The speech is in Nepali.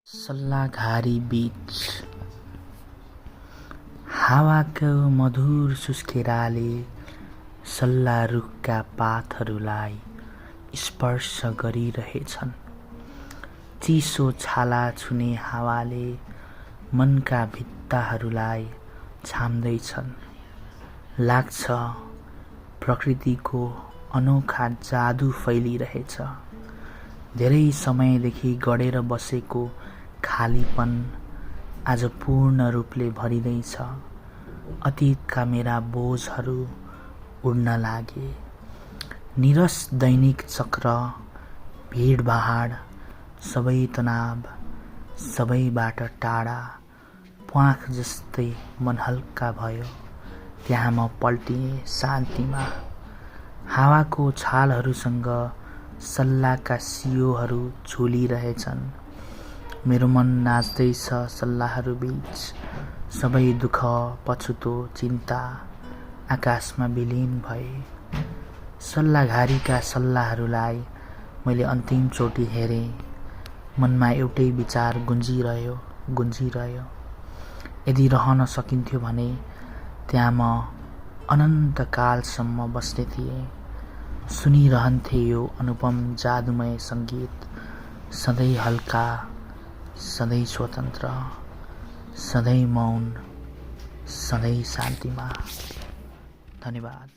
सल्लाघारी बीच हावाको मधुर सुस्केराले सल्ला रुखका पातहरूलाई स्पर्श गरिरहेछन्। चिसो छाला छुने हावाले मनका भित्ताहरूलाई छाम्दैछन्। लाग्छ प्रकृतिको अनोखा जादु फैलिरहेछ। धेरै समयदेखि गडेर बसेको खालीपन आज पूर्ण रूपले भरिँदैछ। अतीतका मेरा बोझहरू उड्न लागे। निरस दैनिक चक्र, भिडभाड, सबै तनाव, सबैबाट टाढा, प्वाँख जस्तै मन हल्का भयो। त्यहाँ म पल्टिएँ शान्तिमा। हावाको छालहरूसँग सल्लाका सियोहरू झुलिरहेछन्। मेरो मन नाच्दैछ सल्लाहरू बीच। सबै दुःख, पछुतो, चिन्ता आकाशमा विलीन भए। सल्लाघारीका सल्लाहरूलाई मैले अन्तिमचोटि हेरेँ। मनमा एउटै विचार गुन्जिरह्यो। यदि रहन सकिन्थ्यो भने त्यहाँ म अनन्तकालसम्म बस्ने थिएँ। सुनिरहन्थे यो अनुपम जादुमय सङ्गीत। सधैँ हल्का, सधैँ स्वतन्त्र, सधैँ मौन, सधैँ शान्तिमा। धन्यवाद।